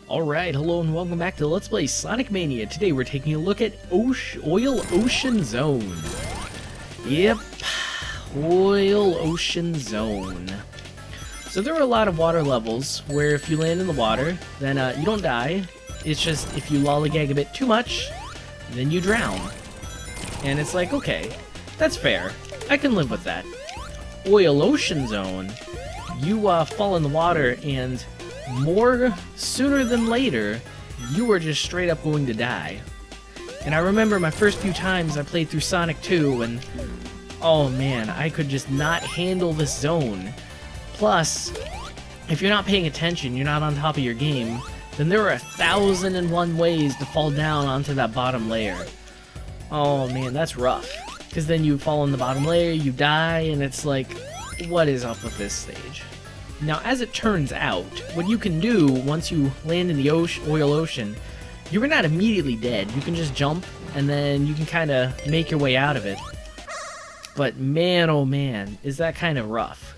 Alright, hello and welcome back to Let's Play Sonic Mania. Today we're taking a look at Oil Ocean Zone. Yep, Oil Ocean Zone. So there are a lot of water levels where if you land in the water, then you don't die. It's just if you lollygag a bit too much, then you drown. And it's like, okay, that's fair. I can live with that. Oil Ocean Zone, you fall in the water and more sooner than later, you are just straight up going to die. And I remember my first few times I played through Sonic 2 and oh man, I could just not handle this zone. Plus, if you're not paying attention, you're not on top of your game, then there are 1,001 ways to fall down onto that bottom layer. Oh man, that's rough. Because then you fall in the bottom layer, you die, and it's like, what is up with this stage? Now, as it turns out, what you can do once you land in the Oil Ocean, you're not immediately dead. You can just jump, and then you can kind of make your way out of it. But man, oh man, is that kind of rough.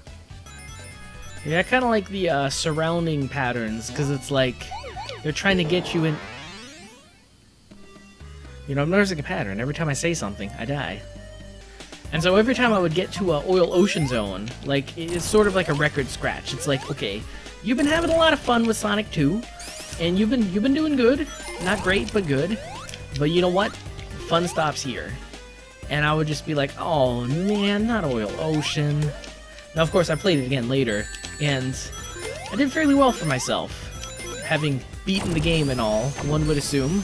Yeah, I kind of like the surrounding patterns, because it's like they're trying to get you in. You know, I'm noticing a pattern. Every time I say something, I die. And so every time I would get to a Oil Ocean Zone, like, it's sort of like a record scratch. It's like, okay, you've been having a lot of fun with Sonic 2, and you've been doing good. Not great, but good. But you know what? Fun stops here. And I would just be like, oh man, not Oil Ocean. Now, of course, I played it again later, and I did fairly well for myself. Having beaten the game and all, one would assume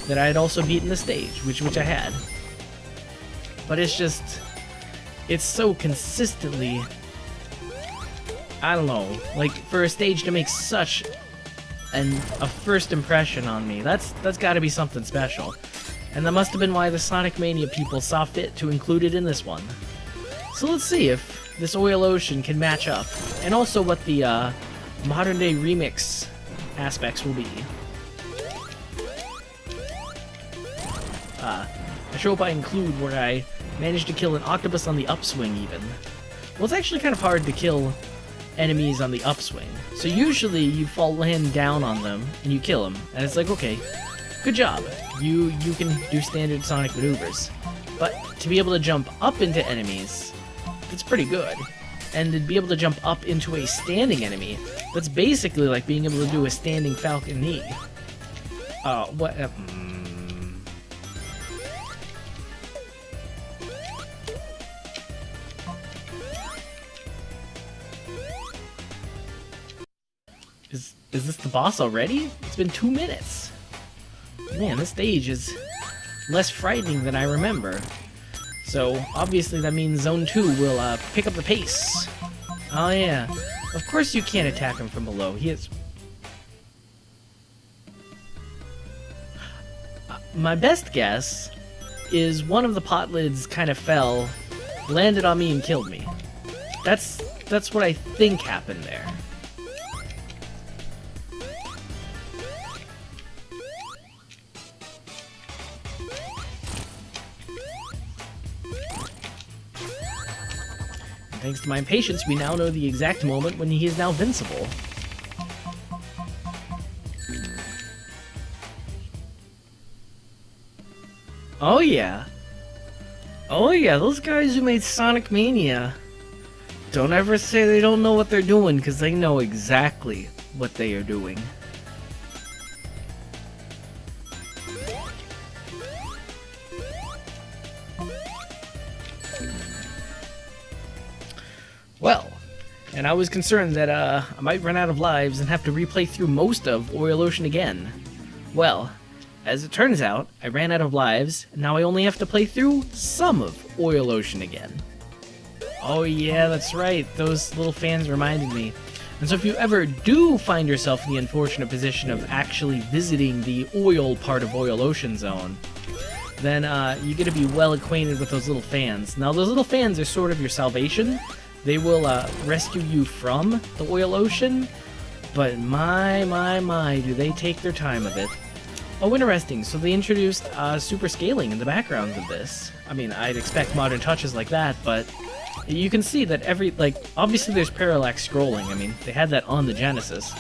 that I had also beaten the stage, which I had. But it's just, it's so consistently, I don't know, like, for a stage to make such a first impression on me, that's gotta be something special. And that must have been why the Sonic Mania people saw fit to include it in this one. So let's see if this Oil Ocean can match up, and also what the modern day remix aspects will be. I sure hope I include where I managed to kill an octopus on the upswing even. Well, it's actually kind of hard to kill enemies on the upswing. So usually you land down on them and you kill them, and it's like, okay, good job. You can do standard Sonic maneuvers. But to be able to jump up into enemies, that's pretty good. And to be able to jump up into a standing enemy, that's basically like being able to do a standing Falcon knee. What? Is this the boss already? It's been 2 minutes. Man, this stage is less frightening than I remember. So, obviously that means Zone 2 will pick up the pace. Oh yeah. Of course you can't attack him from below. He is... my best guess is one of the pot lids kind of fell, landed on me, and killed me. That's what I think happened there. Thanks to my impatience, we now know the exact moment when he is now vincible. Oh yeah. Oh yeah, those guys who made Sonic Mania don't ever say they don't know what they're doing, because they know exactly what they are doing. Well, and I was concerned that I might run out of lives and have to replay through most of Oil Ocean again. Well, as it turns out, I ran out of lives, and now I only have to play through some of Oil Ocean again. Oh yeah, that's right, those little fans reminded me. And so if you ever do find yourself in the unfortunate position of actually visiting the oil part of Oil Ocean Zone, then you get to be well acquainted with those little fans. Now those little fans are sort of your salvation. They will rescue you from the Oil Ocean, but my, do they take their time of it. Oh, interesting, so they introduced super scaling in the background of this. I mean, I'd expect modern touches like that, but you can see that obviously there's parallax scrolling. I mean, they had that on the Genesis.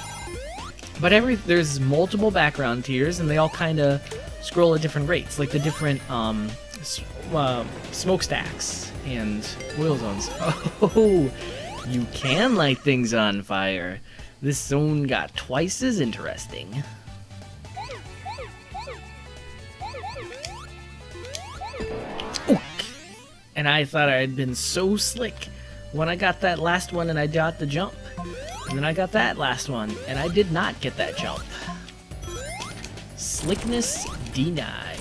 But there's multiple background tiers, and they all kind of scroll at different rates, like the different smokestacks and oil zones. Oh, you can light things on fire. This zone got twice as interesting. Oh, and I thought I had been so slick when I got that last one and I got the jump. And then I got that last one, and I did not get that jump. Slickness denied.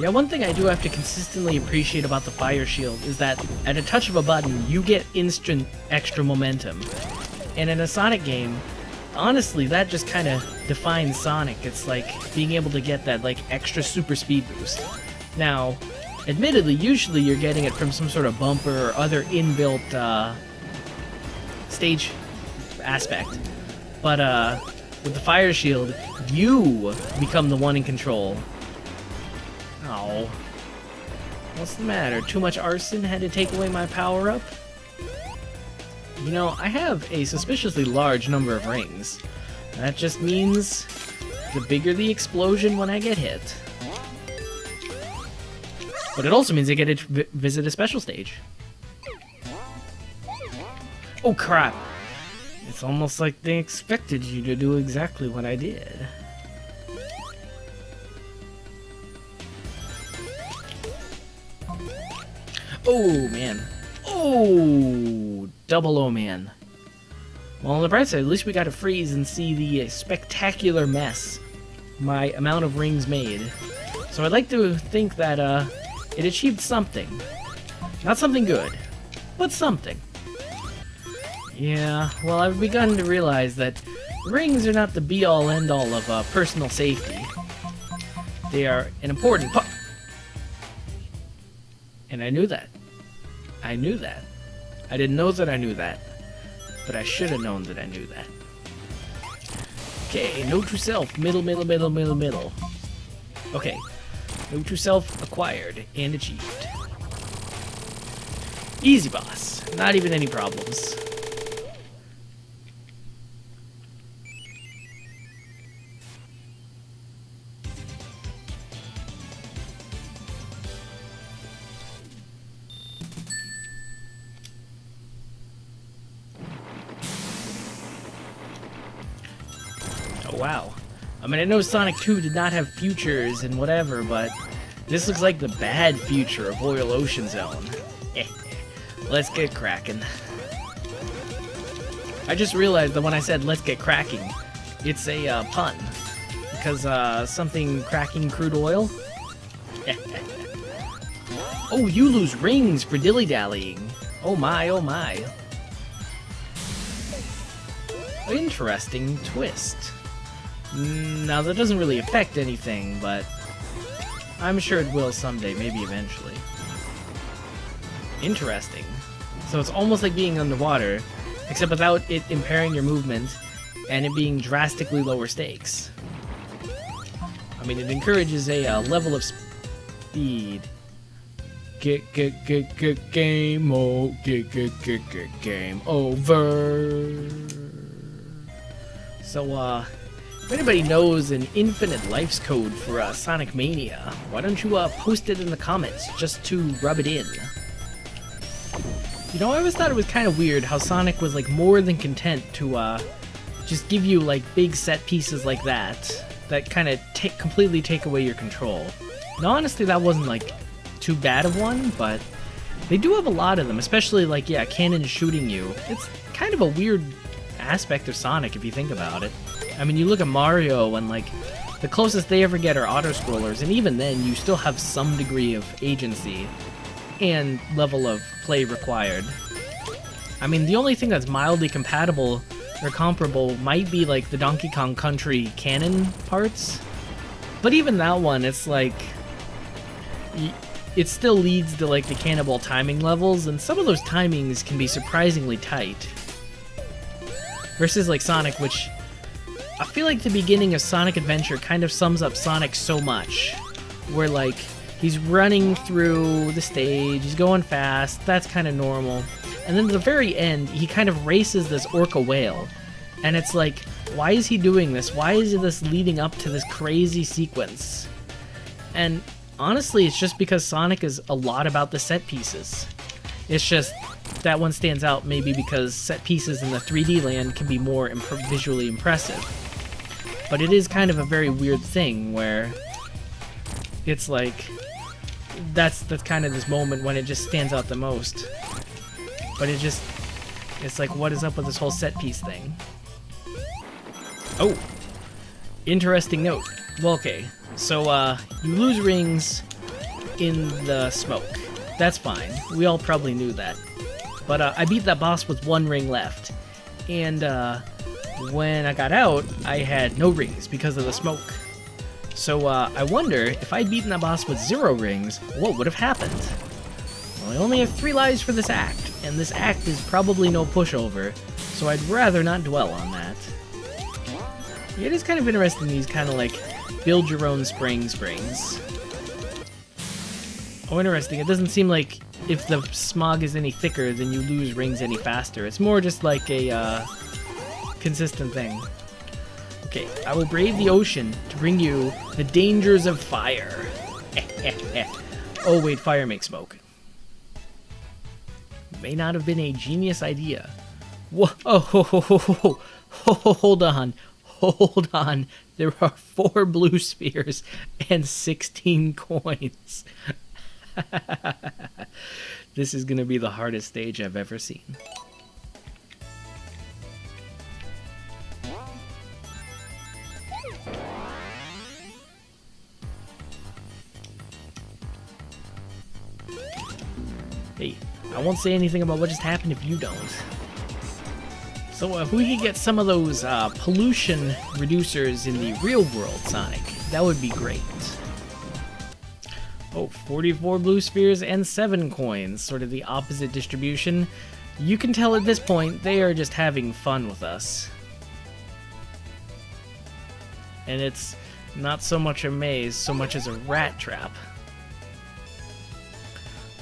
Yeah, one thing I do have to consistently appreciate about the fire shield is that at a touch of a button, you get instant extra momentum. And in a Sonic game, honestly, that just kind of defines Sonic. It's like being able to get that like extra super speed boost. Now, admittedly, usually you're getting it from some sort of bumper or other inbuilt stage aspect, but with the fire shield, you become the one in control. Oh, what's the matter? Too much arson had to take away my power-up? You know, I have a suspiciously large number of rings. That just means the bigger the explosion when I get hit. But it also means I get to visit a special stage. Oh crap! It's almost like they expected you to do exactly what I did. Oh man. Oh! Double oh man. Well, on the bright side, at least we got to freeze and see the spectacular mess my amount of rings made. So I'd like to think that it achieved something. Not something good, but something. Yeah, well, I've begun to realize that rings are not the be-all, end-all of personal safety. They are an important part. And I knew that. I knew that. I didn't know that I knew that, but I should have known that I knew that. Okay, note to self, middle. Okay, note to self acquired and achieved. Easy boss, not even any problems. Wow. I mean, I know Sonic 2 did not have futures and whatever, but this looks like the bad future of Oil Ocean Zone. Let's get cracking. I just realized that when I said let's get cracking, it's a pun. Because something cracking crude oil? Oh, you lose rings for dilly-dallying. Oh my, oh my. Interesting twist. Now, that doesn't really affect anything, but I'm sure it will someday, maybe eventually. Interesting. So it's almost like being underwater, except without it impairing your movement, and it being drastically lower stakes. I mean, it encourages a level of speed. Game over. So, if anybody knows an infinite life's code for Sonic Mania, why don't you post it in the comments just to rub it in? You know, I always thought it was kind of weird how Sonic was like more than content to just give you like big set pieces like that kind of completely take away your control. Now, honestly, that wasn't like too bad of one, but they do have a lot of them, especially like, yeah, cannons shooting you. It's kind of a weird aspect of Sonic if you think about it. I mean, you look at Mario and like the closest they ever get are auto-scrollers, and even then you still have some degree of agency and level of play required. I mean, the only thing that's mildly compatible or comparable might be like the Donkey Kong Country cannon parts, but even that one, it's like it still leads to like the cannonball timing levels, and some of those timings can be surprisingly tight. Versus like Sonic, which I feel like the beginning of Sonic Adventure kind of sums up Sonic so much, where like he's running through the stage, he's going fast, that's kind of normal, and then at the very end he kind of races this orca whale, And it's like, why is he doing this? Why is this leading up to this crazy sequence? And honestly, it's just because Sonic is a lot about the set pieces. It's just that one stands out maybe because set pieces in the 3D land can be more visually impressive. But it is kind of a very weird thing where it's like, that's kind of this moment when it just stands out the most. But it's like, what is up with this whole set piece thing? Oh, interesting note. Well, okay, so you lose rings in the smoke. That's fine. We all probably knew that. But I beat that boss with 1 ring left. And when I got out, I had no rings because of the smoke. So I wonder, if I'd beaten that boss with 0 rings, what would have happened? Well, I only have 3 lives for this act, and this act is probably no pushover, so I'd rather not dwell on that. It is kind of interesting, these kind of like build your own springs. Oh, interesting. It doesn't seem like if the smog is any thicker, then you lose rings any faster. It's more just like a consistent thing. Okay, I will brave the ocean to bring you the dangers of fire. Oh wait, fire makes smoke. May not have been a genius idea. Whoa, hold on. There are 4 blue spheres and 16 coins. This is gonna be the hardest stage I've ever seen. Hey, I won't say anything about what just happened if you don't. So if we could get some of those pollution reducers in the real world Sonic, that would be great. Oh, 44 blue spheres and 7 coins, sort of the opposite distribution. You can tell at this point they are just having fun with us. And it's not so much a maze, so much as a rat trap.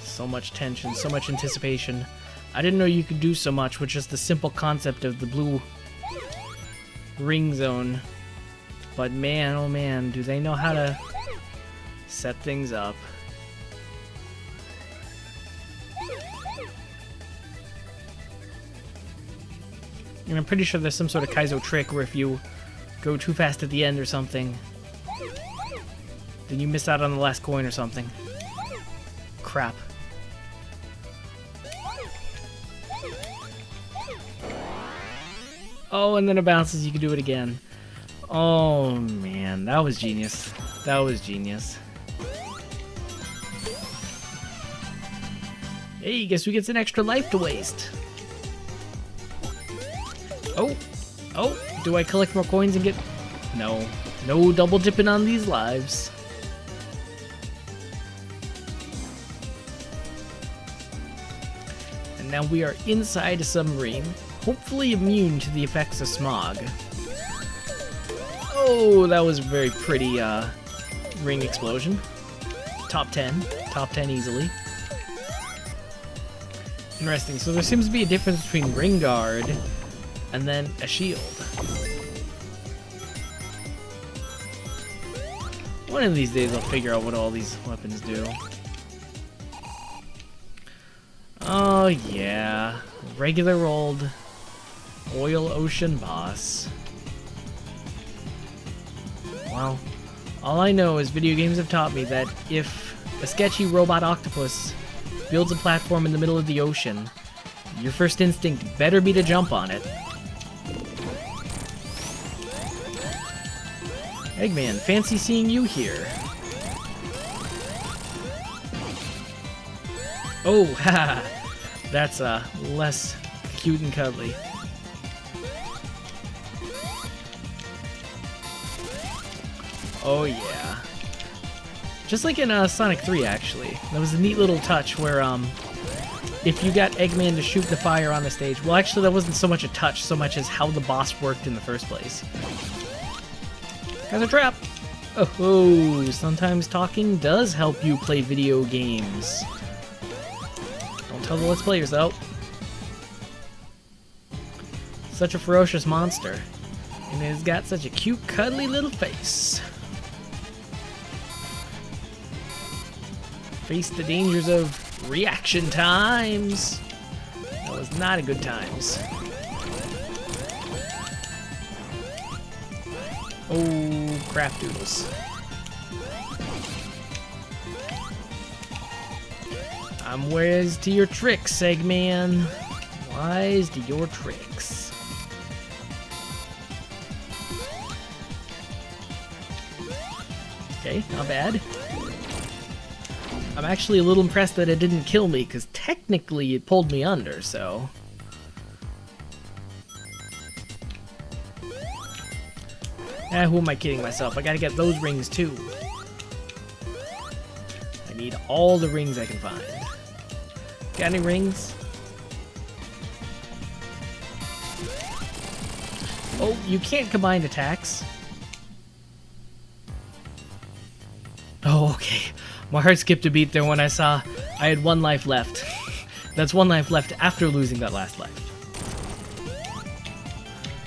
So much tension, so much anticipation. I didn't know you could do so much with just the simple concept of the blue ring zone. But man, oh man, do they know how to set things up. And I'm pretty sure there's some sort of Kaizo trick where if you go too fast at the end or something, then you miss out on the last coin or something. Crap. Oh, and then it bounces, you can do it again. Oh man, that was genius. That was genius. Hey, guess who gets an extra life to waste? Oh, do I collect more coins and get... No. No double dipping on these lives. And now we are inside a submarine, hopefully immune to the effects of smog. Oh, that was a very pretty ring explosion. Top 10 easily. Interesting, so there seems to be a difference between ring guard and then a shield. One of these days I'll figure out what all these weapons do. Oh yeah, regular old oil ocean boss. Well, all I know is video games have taught me that if a sketchy robot octopus builds a platform in the middle of the ocean, your first instinct better be to jump on it. Eggman, fancy seeing you here. Oh, haha, that's less cute and cuddly. Oh yeah. Just like in Sonic 3 actually. That was a neat little touch where if you got Eggman to shoot the fire on the stage, well actually that wasn't so much a touch so much as how the boss worked in the first place. Has a trap! Oh, sometimes talking does help you play video games. Don't tell the Let's Players though. Such a ferocious monster. And it's got such a cute, cuddly little face. Face the dangers of reaction times. That was not a good times. Oh, crap doodles. I'm wise to your tricks, Eggman. Wise to your tricks. Okay, not bad. I'm actually a little impressed that it didn't kill me, because technically it pulled me under, so... who am I kidding myself? I gotta get those rings too. I need all the rings I can find. Got any rings? Oh, you can't combine attacks. Oh, okay. My heart skipped a beat there when I saw I had 1 life left. That's 1 life left after losing that last life.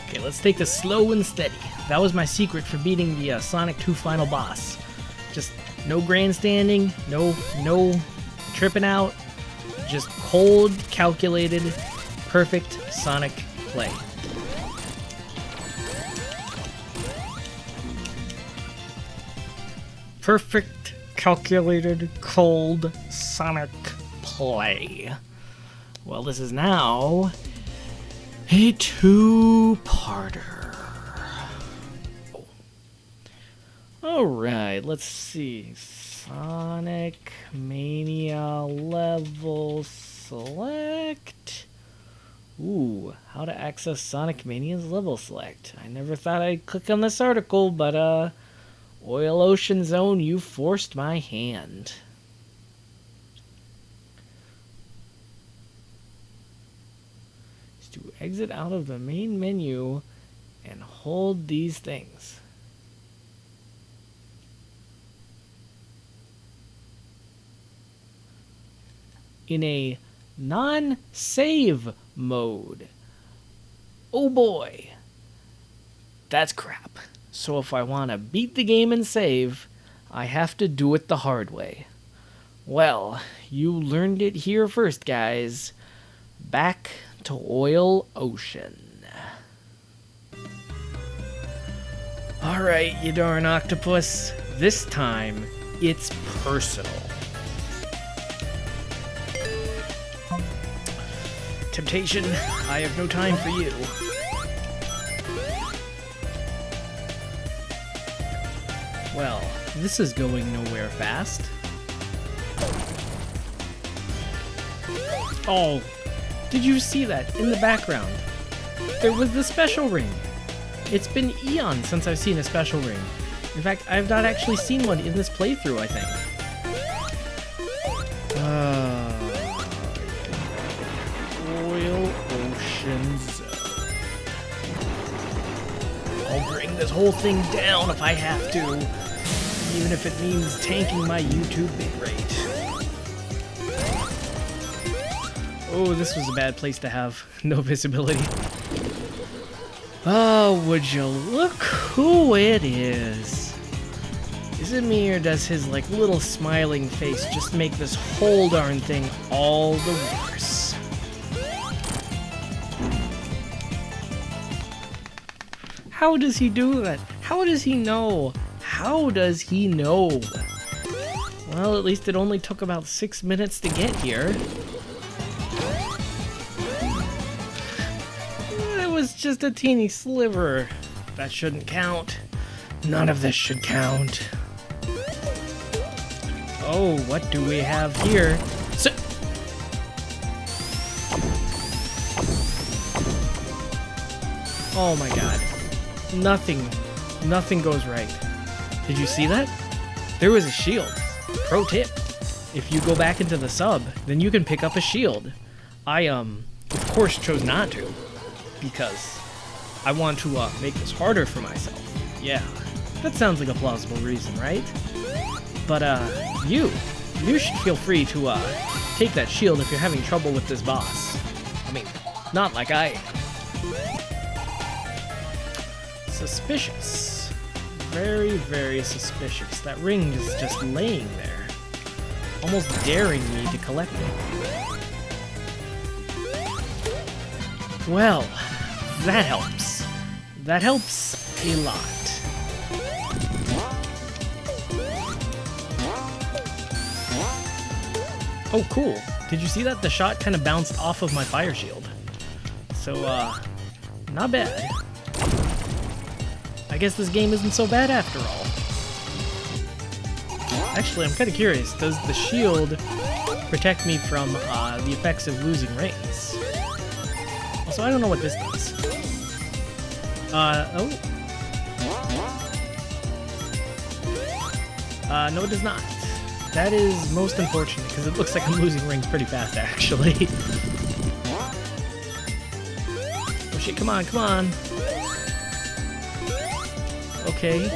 Okay, let's take this slow and steady. That was my secret for beating the Sonic 2 final boss. Just no grandstanding, no tripping out. Just cold, calculated, perfect Sonic play. Perfect, calculated, cold Sonic play. Well, this is now a 2-parter. Oh. Alright, let's see. Sonic Mania level select. Ooh, how to access Sonic Mania's level select. I never thought I'd click on this article, but Oil Ocean Zone, you forced my hand. Is to exit out of the main menu and hold these things. In a non-save mode. Oh boy. That's crap. So if I want to beat the game and save, I have to do it the hard way. Well, you learned it here first, guys. Back to Oil Ocean. Alright, you darn octopus. This time, it's personal. Temptation, I have no time for you. Well, this is going nowhere fast. Oh, did you see that in the background? There was the special ring. It's been eons since I've seen a special ring. In fact, I've not actually seen one in this playthrough, I think. Oil Ocean Zone. I'll bring this whole thing down if I have to, even if it means tanking my YouTube bitrate. Oh, this was a bad place to have no visibility. Oh, would you look who it is? Is it me, or does his like little smiling face just make this whole darn thing all the worse? How does he do that? How does he know? How does he know? Well, at least it only took about 6 minutes to get here. It was just a teeny sliver. That shouldn't count. None of this should count. Oh, what do we have here? Oh my god. Nothing goes right. Did you see that? There was a shield. Pro tip. If you go back into the sub, then you can pick up a shield. I, of course chose not to, because I want to, make this harder for myself. Yeah, that sounds like a plausible reason, right? But, you should feel free to, take that shield if you're having trouble with this boss. I mean, not like I am. Suspicious. Very, very suspicious. That ring is just laying there, almost daring me to collect it. Well, that helps. That helps a lot. Oh, cool. Did you see that? The shot kind of bounced off of my fire shield. So, not bad. I guess this game isn't so bad after all. Actually, I'm kind of curious. Does the shield protect me from the effects of losing rings? Also, I don't know what this does. Oh. No, it does not. That is most unfortunate, because it looks like I'm losing rings pretty fast, actually. Oh shit, come on, come on. Okay.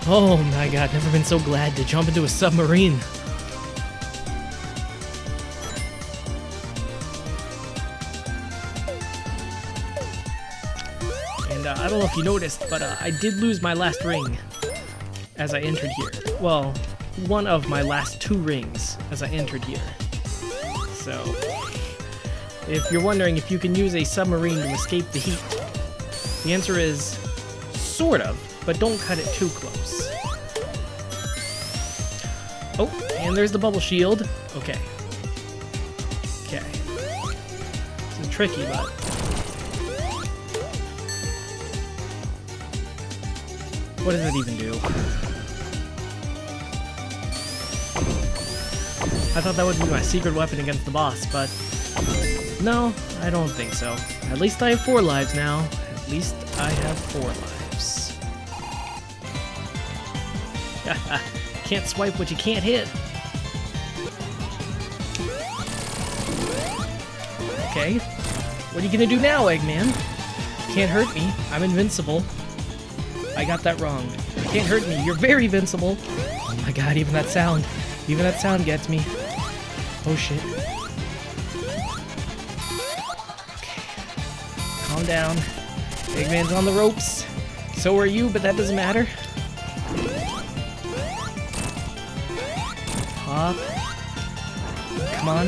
Oh my god, never been so glad to jump into a submarine. And I don't know if you noticed, but I did lose my last ring as I entered here. Well, one of my last 2 rings as I entered here. So, if you're wondering if you can use a submarine to escape the heat, the answer is sort of, but don't cut it too close. Oh, and there's the bubble shield. Okay. Okay. This is tricky, but... what does it even do? I thought that would be my secret weapon against the boss, but no, I don't think so. At least I have 4 lives now. At least I have 4 lives. Can't swipe what you can't hit. Okay, what are you gonna do now, Eggman? Can't hurt me. I'm invincible. I got that wrong. Can't hurt me. You're very invincible. Oh my god, even that sound gets me. Oh shit. Okay. Calm down. Eggman's on the ropes. So are you, but that doesn't matter. Hop. Come on.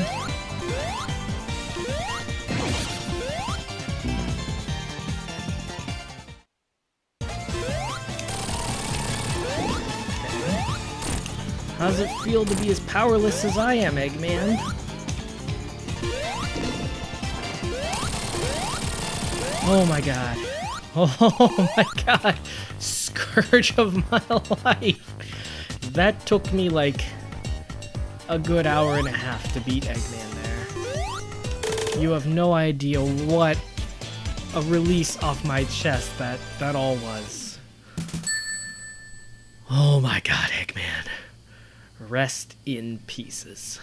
How does it feel to be as powerless as I am, Eggman? Oh my god. Oh my god. Scourge of my life. That took me like a good hour and a half to beat Eggman there. You have no idea what a release off my chest that all was. Oh my god, Eggman. Rest in pieces.